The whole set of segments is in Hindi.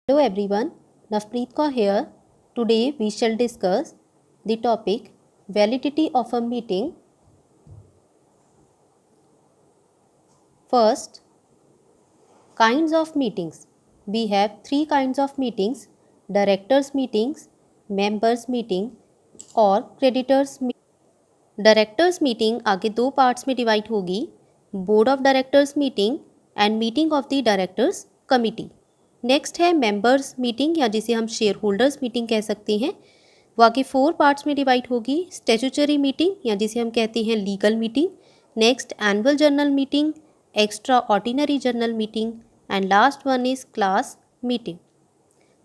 Hello everyone, Navpreet Kaur here. Today we shall discuss the topic validity of a meeting. First, kinds of meetings. We have three kinds of meetings: directors meetings, members meeting और creditors meeting. डायरेक्टर्स मीटिंग आगे दो पार्ट्स में डिवाइड होगी, board of directors meeting and meeting of the directors committee. Next है मेंबर्स मीटिंग या जिसे हम शेयर होल्डर्स मीटिंग कह सकते हैं। वो आगे फोर पार्ट्स में डिवाइड होगी, स्टैट्यूटरी मीटिंग या जिसे हम कहते हैं legal meeting, next annual general meeting, extraordinary general meeting and last one is class meeting.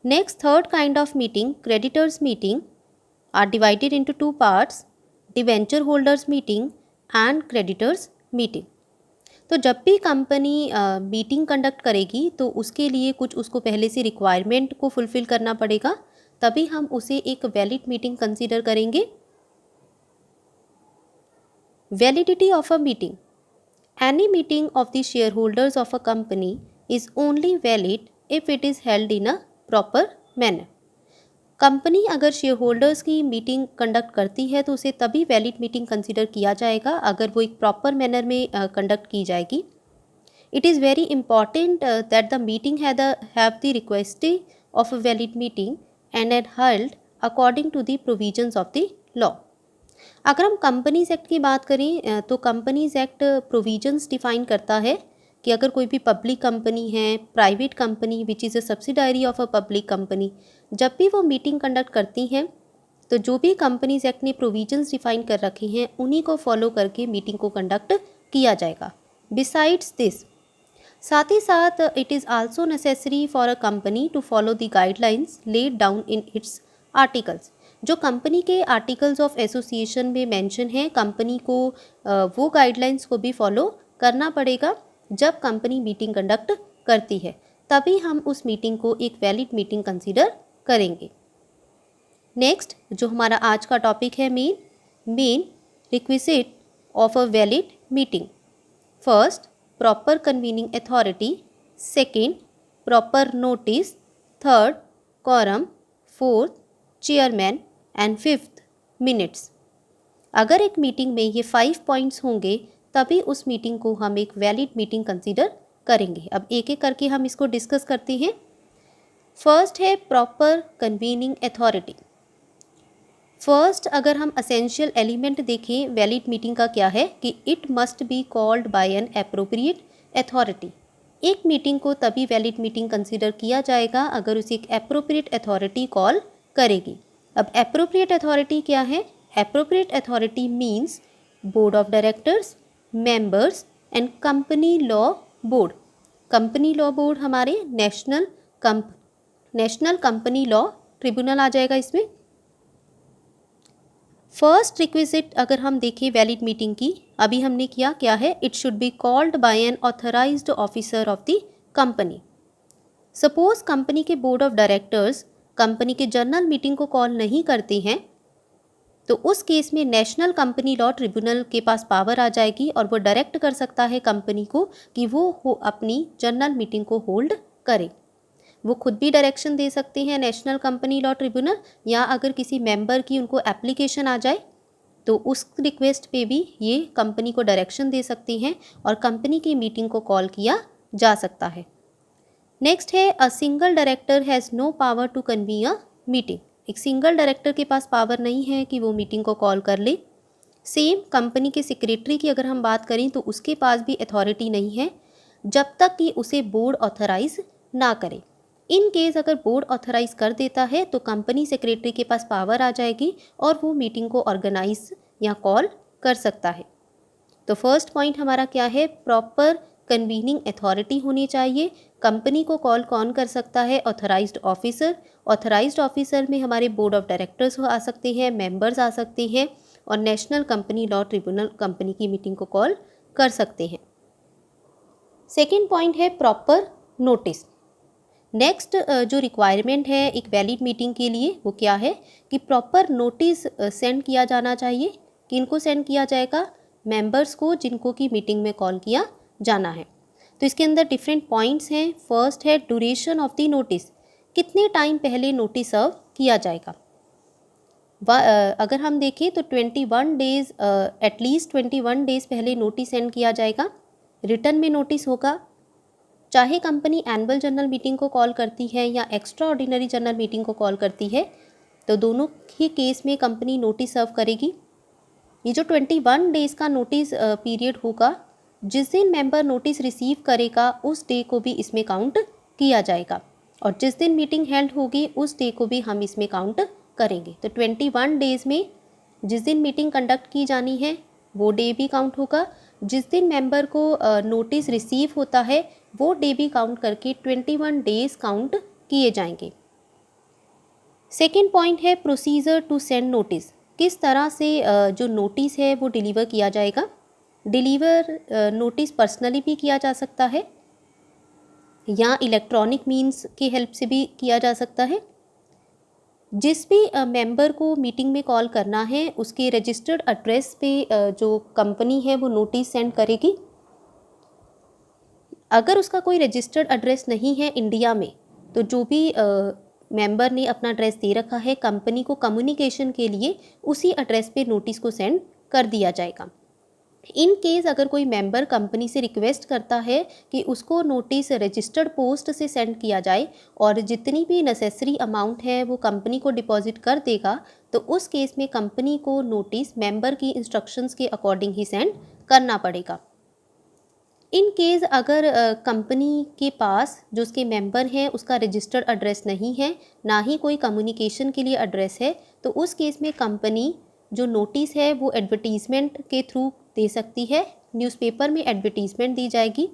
Next third kind of meeting creditors meeting are divided into two parts, debenture holders meeting and creditors meeting. तो जब भी कंपनी मीटिंग कंडक्ट करेगी तो उसके लिए कुछ उसको पहले से रिक्वायरमेंट को फुलफ़िल करना पड़ेगा, तभी हम उसे एक वैलिड मीटिंग कंसीडर करेंगे। Validity of a meeting: any meeting of the share holders of a company is only valid if it is held in a proper manner. Company अगर शेयर होल्डर्स की मीटिंग कंडक्ट करती है तो उसे तभी वैलिड मीटिंग कंसीडर किया जाएगा अगर वो एक प्रॉपर मैनर में कंडक्ट की जाएगी। It is very important that the meeting have the request of a valid meeting and ad held according to the provisions of the law. अगर हम कंपनीज एक्ट की बात करें तो कंपनीज एक्ट प्रोविजंस डिफाइन करता है कि अगर कोई भी पब्लिक कंपनी है, private company which is a subsidiary of a public company, जब भी वो मीटिंग कंडक्ट करती हैं तो जो भी कंपनीज एक्ट ने प्रोविजंस डिफाइन कर रखे हैं उन्हीं को फॉलो करके मीटिंग को कंडक्ट किया जाएगा। बिसाइड्स दिस, साथ ही साथ it is also necessary for a company to follow the guidelines laid down in its articles. जो कंपनी के आर्टिकल्स ऑफ एसोसिएशन में मेंशन है, कंपनी को वो गाइडलाइंस को भी फॉलो करना पड़ेगा। जब कंपनी मीटिंग कंडक्ट करती है तभी हम उस मीटिंग को एक वैलिड मीटिंग कंसीडर करेंगे। नेक्स्ट जो हमारा आज का टॉपिक है main requisite of a valid meeting. First, proper convening authority, second, proper notice, third, quorum, fourth, chairman and fifth, minutes. अगर एक मीटिंग में ये 5 पॉइंट्स होंगे तभी उस मीटिंग को हम एक वैलिड मीटिंग कंसीडर करेंगे। अब एक एक करके हम इसको डिस्कस करते हैं। फर्स्ट है प्रॉपर कन्वीनिंग अथॉरिटी। फर्स्ट अगर हम असेंशियल एलिमेंट देखें वैलिड मीटिंग का क्या है कि it must be called by N appropriate authority. एक मीटिंग को तभी वैलिड मीटिंग कंसीडर किया जाएगा अगर उसे एक एप्रोप्रिएट अथॉरिटी कॉल करेगी। अब एप्रोप्रिएट अथॉरिटी क्या है? Appropriate authority means board of directors, members and company law board. Company law board हमारे नेशनल कंपनी लॉ ट्रिब्यूनल आ जाएगा इसमें। फर्स्ट रिक्विजिट अगर हम देखें वैलिड मीटिंग की, अभी हमने किया क्या है, it should be called by N authorised officer of the company. Suppose company के बोर्ड ऑफ डायरेक्टर्स कंपनी के जनरल मीटिंग को कॉल नहीं करते हैं तो उस केस में नेशनल कंपनी लॉ ट्रिब्यूनल के पास पावर आ जाएगी और वो डायरेक्ट कर सकता है कंपनी को कि वो अपनी जनरल मीटिंग को होल्ड करे। वो खुद भी डायरेक्शन दे सकते हैं नेशनल कंपनी लॉ ट्रिब्यूनल, या अगर किसी मेंबर की उनको एप्लीकेशन आ जाए तो उस रिक्वेस्ट पे भी ये कंपनी को डायरेक्शन दे सकती हैं और कंपनी की मीटिंग को कॉल किया जा सकता है। नेक्स्ट है a single director has no power to convene a meeting. एक सिंगल डायरेक्टर के पास पावर नहीं है कि वो मीटिंग को कॉल कर ले। सेम कंपनी के सेक्रेटरी की अगर हम बात करें तो उसके पास भी अथॉरिटी नहीं है जब तक कि उसे बोर्ड ऑथराइज ना करे। इन केस अगर बोर्ड ऑथराइज कर देता है तो कंपनी सेक्रेटरी के पास पावर आ जाएगी और वो मीटिंग को ऑर्गेनाइज या कॉल कर सकता है। तो फर्स्ट पॉइंट हमारा क्या है, प्रॉपर कन्वीनिंग अथॉरिटी होनी चाहिए। कंपनी को कॉल कौन कर सकता है? Authorised officer. ऑथराइज्ड ऑफिसर में हमारे बोर्ड ऑफ डायरेक्टर्स आ सकते हैं, मेंबर्स आ सकते हैं और national company law tribunal company की मीटिंग को कॉल कर सकते हैं। सेकेंड पॉइंट है प्रॉपर नोटिस। नेक्स्ट जो रिक्वायरमेंट है एक वैलिड मीटिंग के लिए वो क्या है कि प्रॉपर नोटिस सेंड किया जाना चाहिए। किनको सेंड किया जाएगा? मेंबर्स को जिनको की मीटिंग में कॉल किया जाना है। तो इसके अंदर डिफरेंट पॉइंट्स हैं। फर्स्ट है ड्यूरेशन ऑफ द नोटिस, कितने टाइम पहले नोटिस सर्व किया जाएगा। अगर हम देखें तो 21 डेज़, एटलीस्ट 21 डेज़ पहले नोटिस सेंड किया जाएगा। रिटर्न में नोटिस होगा, चाहे कंपनी एनुअल जनरल मीटिंग को कॉल करती है या एक्स्ट्रा ऑर्डिनरी जनरल मीटिंग को कॉल करती है, तो दोनों ही केस में कंपनी नोटिस सर्व करेगी। ये जो 21 डेज़ का नोटिस पीरियड होगा, जिस दिन मेंबर नोटिस रिसीव करेगा उस डे को भी इसमें काउंट किया जाएगा, और जिस दिन मीटिंग हेल्ड होगी उस डे को भी हम इसमें काउंट करेंगे। तो 21 डेज़ में जिस दिन मीटिंग कंडक्ट की जानी है वो डे भी काउंट होगा, जिस दिन मेंबर को नोटिस रिसीव होता है वो डे भी काउंट करके 21 डेज़ काउंट किए जाएंगे। सेकेंड पॉइंट है प्रोसीजर टू सेंड नोटिस। किस तरह से जो नोटिस है वो डिलीवर किया जाएगा। डिलीवर नोटिस पर्सनली भी किया जा सकता है या इलेक्ट्रॉनिक मीन्स की हेल्प से भी किया जा सकता है। जिस भी मेंबर को मीटिंग में कॉल करना है उसके रजिस्टर्ड एड्रेस पे जो कंपनी है वो नोटिस सेंड करेगी। अगर उसका कोई रजिस्टर्ड एड्रेस नहीं है इंडिया में, तो जो भी मेंबर ने अपना एड्रेस दे रखा है कंपनी को कम्युनिकेशन के लिए, उसी एड्रेस पे नोटिस को सेंड कर दिया जाएगा। इन केस अगर कोई मेंबर कंपनी से रिक्वेस्ट करता है कि उसको नोटिस रजिस्टर्ड पोस्ट से सेंड किया जाए और जितनी भी नेसेसरी अमाउंट है वो कंपनी को डिपॉजिट कर देगा, तो उस केस में कंपनी को नोटिस मेंबर की इंस्ट्रक्शंस के अकॉर्डिंग ही सेंड करना पड़ेगा। इन केस अगर कंपनी के पास जो उसके मेंबर हैं उसका रजिस्टर्ड एड्रेस नहीं है, ना ही कोई कम्युनिकेशन के लिए एड्रेस है, तो उस केस में कंपनी जो नोटिस है वो एडवर्टीज़मेंट के थ्रू दे सकती है। न्यूज़पेपर में एडवर्टीज़मेंट दी जाएगी।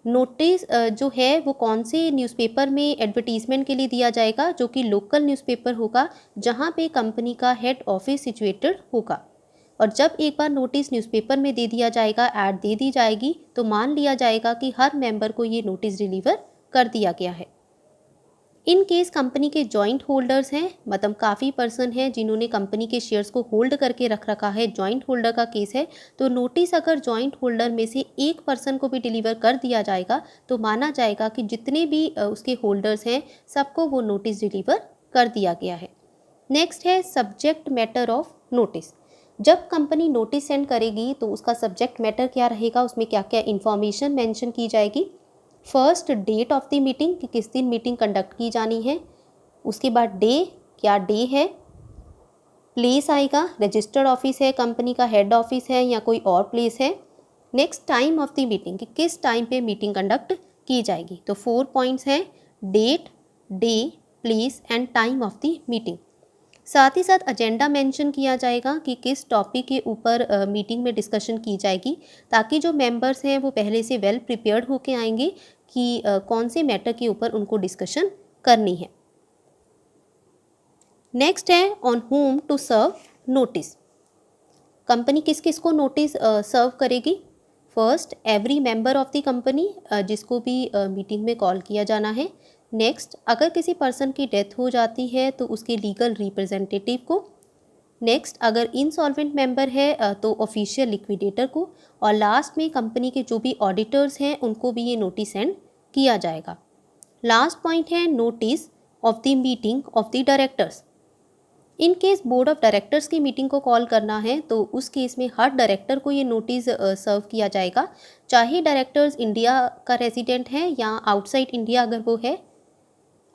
नोटिस जो है वो कौन से न्यूज़पेपर में एडवर्टीज़मेंट के लिए दिया जाएगा, जो कि लोकल न्यूज़पेपर होगा जहाँ पे कंपनी का हेड ऑफिस सिचुएटेड होगा। और जब एक बार नोटिस न्यूज़पेपर में दे दिया जाएगा, ऐड दे दी जाएगी, तो मान लिया जाएगा कि हर मेंबर को ये नोटिस डिलीवर कर दिया गया है। इन केस कंपनी के जॉइंट होल्डर्स हैं, मतलब काफ़ी पर्सन हैं जिन्होंने कंपनी के शेयर्स को होल्ड करके रख रखा है, जॉइंट होल्डर का केस है, तो नोटिस अगर जॉइंट होल्डर में से एक पर्सन को भी डिलीवर कर दिया जाएगा तो माना जाएगा कि जितने भी उसके होल्डर्स हैं सबको वो नोटिस डिलीवर कर दिया गया है। नेक्स्ट है सब्जेक्ट मैटर ऑफ नोटिस। जब कंपनी नोटिस सेंड करेगी तो उसका सब्जेक्ट मैटर क्या रहेगा, उसमें क्या क्या इन्फॉर्मेशन मेंशन की जाएगी। First, date of the meeting कि किस दिन मीटिंग कंडक्ट की जानी है। उसके बाद डे, क्या डे है। प्लेस आएगा, रजिस्टर्ड ऑफिस है, कंपनी का हेड ऑफिस है या कोई और प्लेस है। Next, time of the meeting कि किस टाइम पे मीटिंग कंडक्ट की जाएगी। तो 4 पॉइंट्स हैं, date, day, place and time of the meeting. साथ ही साथ एजेंडा मेंशन किया जाएगा कि किस टॉपिक के ऊपर मीटिंग में डिस्कशन की जाएगी, ताकि जो मेंबर्स हैं वो पहले से वेल प्रिपेयर्ड होके आएंगे कि कौन से मैटर के ऊपर उनको डिस्कशन करनी है। नेक्स्ट है on whom to serve notice. Company किस किस को नोटिस सर्व करेगी। First, every member of the company जिसको भी मीटिंग में कॉल किया जाना है। नेक्स्ट, अगर किसी पर्सन की डेथ हो जाती है तो उसके लीगल रिप्रेजेंटेटिव को। नेक्स्ट, अगर इंसॉल्वेंट मेंबर है तो ऑफिशियल लिक्विडेटर को। और लास्ट में कंपनी के जो भी ऑडिटर्स हैं उनको भी ये नोटिस सेंड किया जाएगा। लास्ट पॉइंट है notice of the meeting of the directors. In case board of directors की मीटिंग को कॉल करना है तो उस केस में हर डायरेक्टर को ये नोटिस सर्व किया जाएगा, चाहे डायरेक्टर्स इंडिया का रेजिडेंट है या आउटसाइड इंडिया अगर वो है।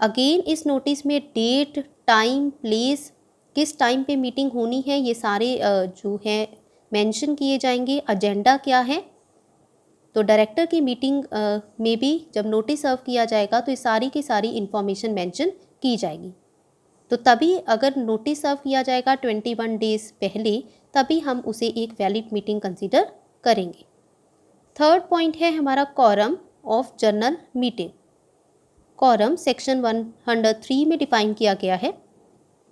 अगेन इस नोटिस में डेट, टाइम, प्लेस, किस टाइम पे मीटिंग होनी है, ये सारे जो है मेंशन किए जाएंगे। एजेंडा क्या है, तो डायरेक्टर की मीटिंग में भी जब नोटिस सर्व किया जाएगा तो ये सारी की सारी इन्फॉर्मेशन मेंशन की जाएगी। तो तभी अगर नोटिस सर्व किया जाएगा 21 डेज़ पहले, तभी हम उसे एक वैलिड मीटिंग कंसीडर करेंगे। थर्ड पॉइंट है हमारा quorum of general meeting. Quorum section 103 में डिफाइन किया गया है।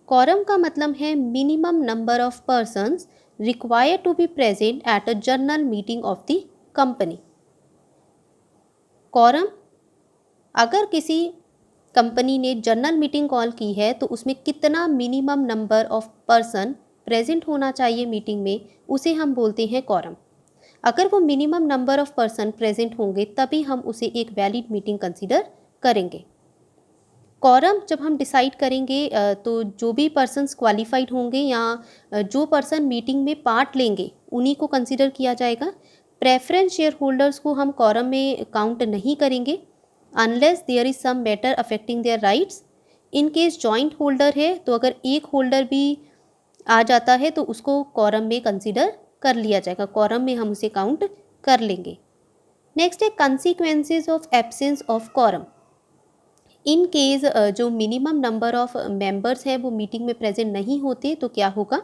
कॉरम का मतलब है minimum number of persons required to be present at a general meeting of the company. Quorum, अगर किसी कंपनी ने जनरल मीटिंग कॉल की है तो उसमें कितना minimum number of person present होना चाहिए मीटिंग में, उसे हम बोलते हैं कॉरम। अगर वो minimum number of person present होंगे तभी हम उसे एक वैलिड मीटिंग कंसीडर करेंगे। कॉरम जब हम डिसाइड करेंगे तो जो भी पर्सन्स क्वालिफाइड होंगे या जो पर्सन मीटिंग में पार्ट लेंगे उन्हीं को कंसिडर किया जाएगा। प्रेफरेंस शेयर होल्डर्स को हम कॉरम में काउंट नहीं करेंगे unless there is some matter affecting their rights. In case joint holder है तो अगर एक होल्डर भी आ जाता है तो उसको कॉरम में कंसिडर कर लिया जाएगा, कॉरम में हम उसे काउंट कर लेंगे। नेक्स्ट है consequences of absence of quorum. In case जो मिनिमम नंबर ऑफ मेंबर्स हैं वो मीटिंग में प्रेजेंट नहीं होते तो क्या होगा।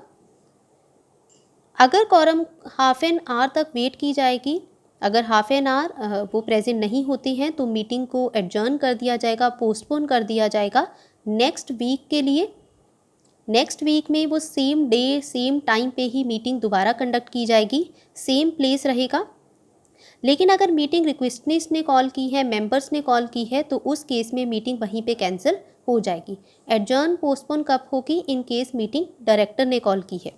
अगर कॉरम हाफ एन आवर तक वेट की जाएगी, अगर हाफ एन आवर वो प्रेजेंट नहीं होते हैं तो मीटिंग को एडजर्न कर दिया जाएगा, पोस्टपोन कर दिया जाएगा नेक्स्ट वीक के लिए। नेक्स्ट वीक में वो सेम डे सेम टाइम पे ही मीटिंग दोबारा कंडक्ट की जाएगी, सेम प्लेस रहेगा। लेकिन अगर मीटिंग रिक्वेस्टनिस्ट ने कॉल की है, मेंबर्स ने कॉल की है, तो उस केस में मीटिंग वहीं पे कैंसिल हो जाएगी। एडजर्न पोस्टपोन कब होगी, इन केस मीटिंग डायरेक्टर ने कॉल की है।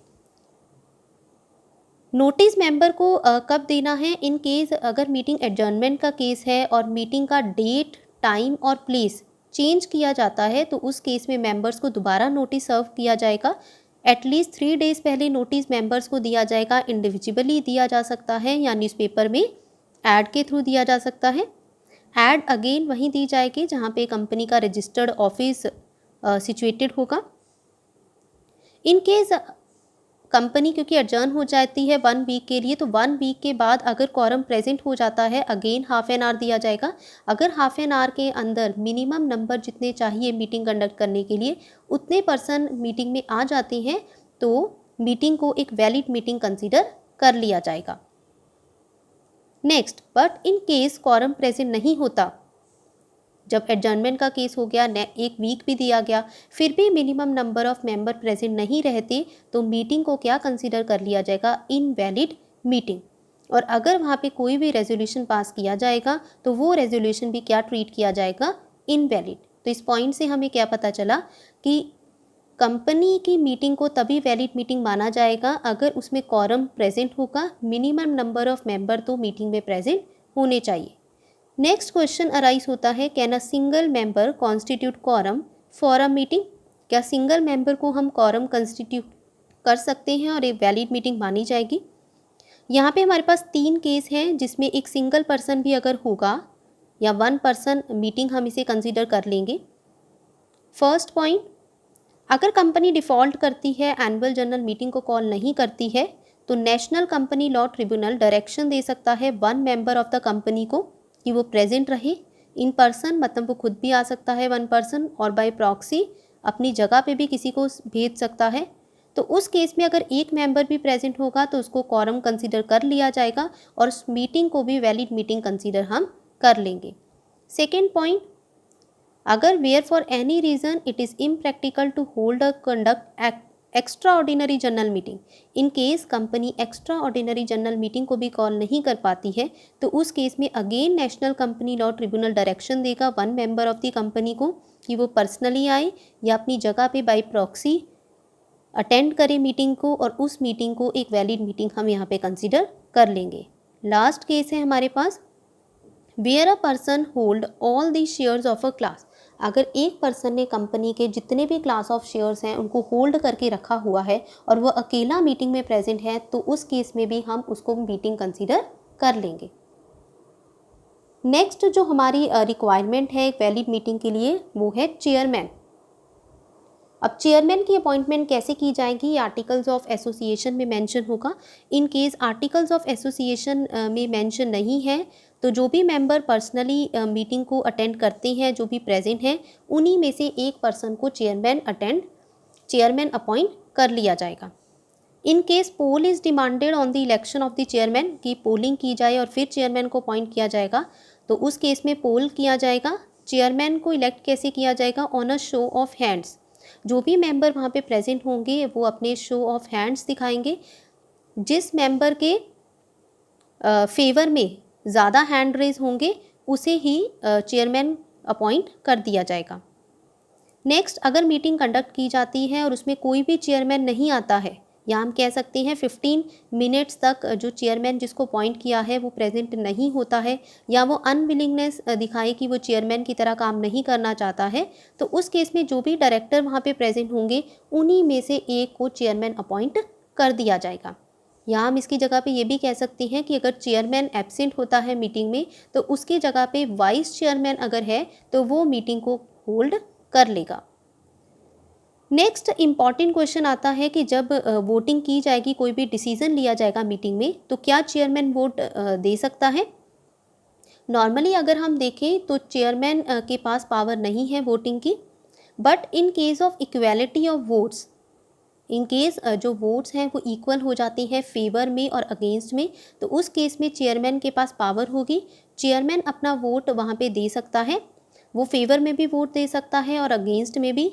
नोटिस मेंबर को कब देना है, इन केस अगर मीटिंग एडजर्नमेंट का केस है और मीटिंग का डेट टाइम और प्लेस चेंज किया जाता है तो उस केस में मेंबर्स को दोबारा नोटिस सर्व किया जाएगा। एटलीस्ट 3 डेज़ पहले नोटिस मेंबर्स को दिया जाएगा, इंडिविजुअली दिया जा सकता है या न्यूज़पेपर में ऐड के थ्रू दिया जा सकता है। ऐड अगेन वहीं दी जाएगी जहाँ पे कंपनी का रजिस्टर्ड ऑफिस सिचुएटेड होगा। इन केस कंपनी क्योंकि एडजर्न हो जाती है 1 वीक के लिए, तो 1 वीक के बाद अगर कॉरम प्रेजेंट हो जाता है अगेन हाफ एन आवर दिया जाएगा। अगर हाफ एन आवर के अंदर मिनिमम नंबर जितने चाहिए मीटिंग कंडक्ट करने के लिए उतने पर्सन मीटिंग में आ जाते हैं तो मीटिंग को एक वैलिड मीटिंग कंसीडर कर लिया जाएगा। Next, but in case quorum present नहीं होता, जब एडजर्नमेंट का केस हो गया, 1 वीक भी दिया गया, फिर भी minimum number of member present नहीं रहते तो मीटिंग को क्या कंसीडर कर लिया जाएगा, इनवैलिड मीटिंग। और अगर वहाँ पे कोई भी रेजोल्यूशन पास किया जाएगा तो वो रेजोल्यूशन भी क्या ट्रीट किया जाएगा, इनवैलिड। तो इस पॉइंट से हमें क्या पता चला कि कंपनी की मीटिंग को तभी वैलिड मीटिंग माना जाएगा अगर उसमें कॉरम प्रेजेंट होगा, मिनिमम नंबर ऑफ मेंबर तो मीटिंग में प्रेजेंट होने चाहिए। नेक्स्ट क्वेश्चन अराइज होता है, can a single member constitute quorum for a meeting. क्या सिंगल मेंबर को हम कॉरम कंस्टिट्यूट कर सकते हैं और एक वैलिड मीटिंग मानी जाएगी। यहाँ पे हमारे पास 3 केस हैं जिसमें एक सिंगल पर्सन भी अगर होगा या 1 पर्सन मीटिंग हम इसे कंसिडर कर लेंगे। फर्स्ट पॉइंट, अगर कंपनी डिफ़ॉल्ट करती है, एनुअल जनरल मीटिंग को कॉल नहीं करती है, तो national company law tribunal direction दे सकता है 1 मेंबर ऑफ द कंपनी को कि वो प्रेजेंट रहे इन पर्सन, मतलब वो खुद भी आ सकता है 1 पर्सन, और बाय प्रॉक्सी अपनी जगह पे भी किसी को भेज सकता है। तो उस केस में अगर एक मेंबर भी प्रेजेंट होगा तो उसको कॉरम कंसीडर कर लिया जाएगा और उस मीटिंग को भी वैलिड मीटिंग कंसीडर हम कर लेंगे। सेकेंड पॉइंट, अगर where for any reason it is impractical to hold a conduct extraordinary general meeting, in case company extraordinary general meeting को भी कॉल नहीं कर पाती है तो उस केस में again national company law tribunal direction देगा 1 मेंबर ऑफ द कंपनी को कि वो पर्सनली आए या अपनी जगह पे बाय प्रॉक्सी अटेंड करें मीटिंग को, और उस मीटिंग को एक वैलिड मीटिंग हम यहाँ पे कंसीडर कर लेंगे। लास्ट केस है हमारे पास, where a person hold all the shares of a class. अगर एक पर्सन ने कंपनी के जितने भी क्लास ऑफ शेयर्स हैं उनको होल्ड करके रखा हुआ है और वह अकेला मीटिंग में प्रेजेंट है तो उस केस में भी हम उसको मीटिंग कंसीडर कर लेंगे। नेक्स्ट जो हमारी रिक्वायरमेंट है एक वैलिड मीटिंग के लिए वो है चेयरमैन। अब चेयरमैन की अपॉइंटमेंट कैसे की जाएगी, आर्टिकल्स ऑफ एसोसिएशन में मेंशन होगा। In case articles of association में मेंशन नहीं है तो जो भी मेंबर पर्सनली मीटिंग को अटेंड करते हैं, जो भी प्रेजेंट हैं, उन्हीं में से एक पर्सन को चेयरमैन अपॉइंट कर लिया जाएगा। In case poll is demanded on the election of the chairman, की पोलिंग की जाए और फिर चेयरमैन को अपॉइंट किया जाएगा, तो उस केस में पोल किया जाएगा। चेयरमैन को इलेक्ट कैसे किया जाएगा, on a show off hands. जो भी मेंबर वहाँ पे प्रेजेंट होंगे वो अपने शो ऑफ हैंड्स दिखाएंगे, जिस मेंबर के फेवर में ज़्यादा हैंड रेज होंगे उसे ही चेयरमैन अपॉइंट कर दिया जाएगा। नेक्स्ट, अगर मीटिंग कंडक्ट की जाती है और उसमें कोई भी चेयरमैन नहीं आता है, या हम कह सकते हैं 15 मिनट्स तक जो चेयरमैन जिसको अपॉइंट किया है वो प्रेजेंट नहीं होता है, या वो अनविलिंगनेस दिखाए कि वो चेयरमैन की तरह काम नहीं करना चाहता है, तो उस केस में जो भी डायरेक्टर वहाँ पे प्रेजेंट होंगे उन्हीं में से एक को चेयरमैन अपॉइंट कर दिया जाएगा। या हम इसकी जगह पे ये भी कह सकते हैं कि अगर चेयरमैन एब्सेंट होता है मीटिंग में तो उसकी जगह पे वाइस चेयरमैन अगर है तो वो मीटिंग को होल्ड कर लेगा। नेक्स्ट इम्पॉर्टेंट क्वेश्चन आता है कि जब वोटिंग की जाएगी, कोई भी डिसीजन लिया जाएगा मीटिंग में, तो क्या चेयरमैन वोट दे सकता है? नॉर्मली अगर हम देखें तो चेयरमैन के पास पावर नहीं है वोटिंग की, but in case of equality of votes, in case जो वोट्स हैं वो इक्वल हो जाती हैं फेवर में और अगेंस्ट में, तो उस केस में चेयरमैन के पास पावर होगी। चेयरमैन अपना वोट वहाँ पे दे सकता है, वो फेवर में भी वोट दे सकता है और अगेंस्ट में भी।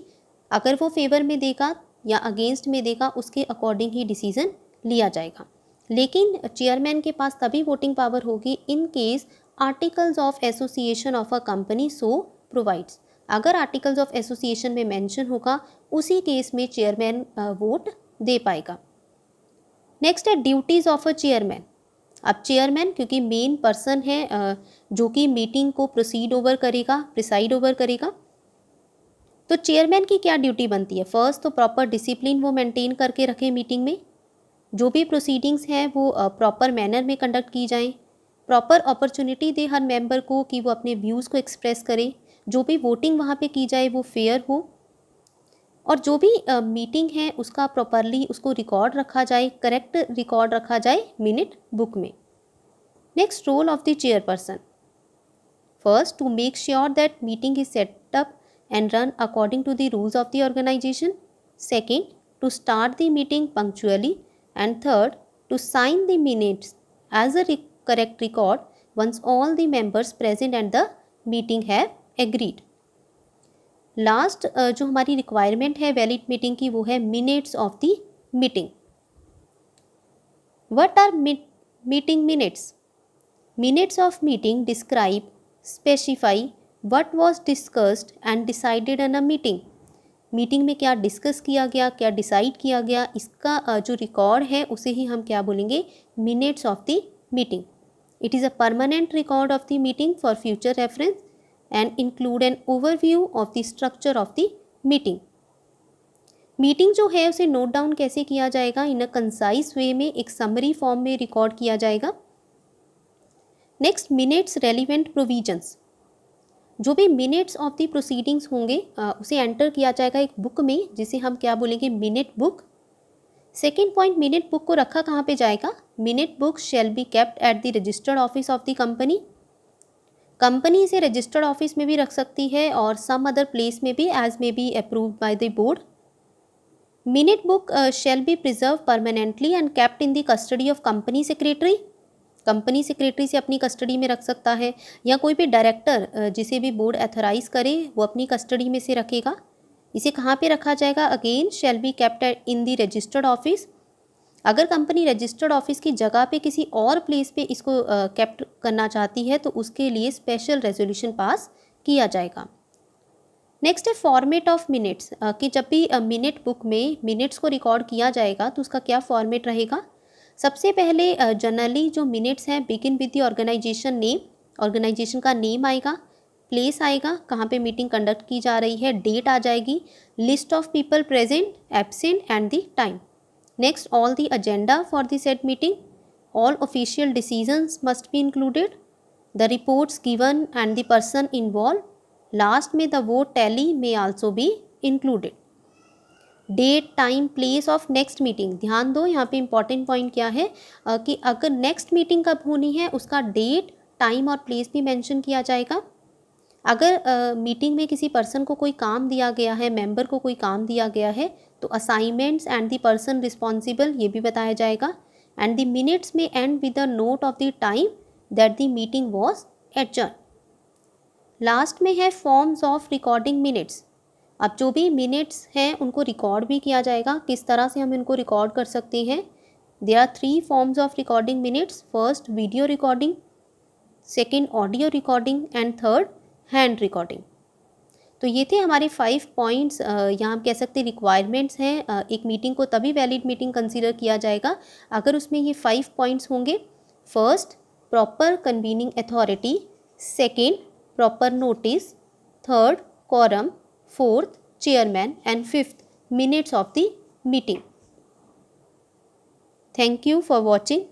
अगर वो फेवर में देगा या अगेंस्ट में देगा उसके अकॉर्डिंग ही डिसीजन लिया जाएगा। लेकिन चेयरमैन के पास तभी वोटिंग पावर होगी in case articles of association of a company so provides. अगर आर्टिकल्स ऑफ एसोसिएशन में मेंशन होगा उसी केस में चेयरमैन वोट दे पाएगा। नेक्स्ट है ड्यूटीज़ ऑफ अ चेयरमैन। अब चेयरमैन क्योंकि मेन पर्सन है जो कि मीटिंग को प्रोसीड ओवर करेगा, प्रिसाइड ओवर करेगा, तो चेयरमैन की क्या ड्यूटी बनती है? फर्स्ट तो प्रॉपर डिसिप्लिन वो मेंटेन करके रखें मीटिंग में, जो भी प्रोसीडिंग्स हैं वो प्रॉपर मैनर में कंडक्ट की जाएं, प्रॉपर अपॉर्चुनिटी दे हर मेंबर को कि वो अपने व्यूज़ को एक्सप्रेस करे, जो भी वोटिंग वहाँ पे की जाए वो फेयर हो, और जो भी मीटिंग है उसका प्रॉपरली उसको रिकॉर्ड रखा जाए, करेक्ट रिकॉर्ड रखा जाए मिनट बुक में। Next role of the chairperson, first to make sure that meeting is set up and run according to the rules of the organization. Second, to start the meeting punctually. And third, to sign the minutes as a correct record once all the members present at the meeting have agreed. लास्ट जो हमारी रिक्वायरमेंट है वैलिड मीटिंग की वो है minutes of the meeting. What are meeting minutes? Minutes of meeting describe, specify what was discussed and decided in a meeting. Meeting में क्या डिस्कस किया गया, क्या डिसाइड किया गया, इसका जो रिकॉर्ड है उसे ही हम क्या बोलेंगे? Minutes of the meeting. It is a permanent record of the meeting for future reference and include an overview of the structure of the meeting. Meeting जो है उसे नोट डाउन कैसे किया जाएगा? इन अ कंसाइज वे में, एक समरी फॉर्म में रिकॉर्ड किया जाएगा। नेक्स्ट, मिनट्स रेलिवेंट प्रोविजंस, जो भी मिनट्स ऑफ द प्रोसीडिंग्स होंगे उसे एंटर किया जाएगा एक बुक में जिसे हम क्या बोलेंगे? Minute book. Second point, minute book को रखा कहाँ पे जाएगा? Minute book shall be kept at the registered office of the company. Company इसे रजिस्टर्ड ऑफिस में भी रख सकती है और सम अदर प्लेस में भी as may be approved by the board. Minute book shall be preserve permanently and kept in the custody of company secretary. Company secretary से अपनी कस्टडी में रख सकता है, या कोई भी डायरेक्टर जिसे भी बोर्ड अथोराइज करे वो अपनी कस्टडी में से रखेगा। इसे कहाँ पे रखा जाएगा? Again shall be kept in the registered office. अगर कंपनी रजिस्टर्ड ऑफिस की जगह पे किसी और प्लेस पे इसको केप्ट करना चाहती है तो उसके लिए स्पेशल रेजोल्यूशन पास किया जाएगा। नेक्स्ट है फॉर्मेट ऑफ मिनट्स, कि जब भी मिनट बुक में मिनट्स को रिकॉर्ड किया जाएगा तो उसका क्या फॉर्मेट रहेगा? सबसे पहले जनरली जो मिनट्स हैं begin with the organisation name, organisation का नेम आएगा, प्लेस आएगा कहाँ पे मीटिंग कंडक्ट की जा रही है, डेट आ जाएगी, list of people present, absent and the time. Next, all the agenda for the set meeting, all official decisions must be included, the reports given and the person involve. Last में the vote tally may also be included. Date, time, place of next meeting, ध्यान दो यहाँ पे इंपॉर्टेंट पॉइंट क्या है कि अगर नेक्स्ट मीटिंग कब होनी है उसका डेट, टाइम और प्लेस भी मेंशन किया जाएगा। अगर मीटिंग में किसी पर्सन को कोई काम दिया गया है, मेंबर को कोई काम दिया गया है, तो assignments and the person responsible ये भी बताया जाएगा। एंड द मिनट्स में and with the note of the time that the meeting was adjourn. Last में है फॉर्म्स ऑफ रिकॉर्डिंग मिनट्स। अब जो भी मिनट्स हैं उनको रिकॉर्ड भी किया जाएगा। किस तरह से हम इनको रिकॉर्ड कर सकते हैं? There are 3 forms of recording minutes, first video recording, second audio recording and third hand recording. तो ये थे हमारे 5 पॉइंट्स, यहाँ हम कह सकते हैं रिक्वायरमेंट्स हैं। एक मीटिंग को तभी वैलिड मीटिंग कंसीडर किया जाएगा अगर उसमें ये 5 पॉइंट्स होंगे। First, proper convening authority. Second, proper notice. Third, quorum. Fourth, chairman. And fifth, minutes of the meeting. Thank you for watching.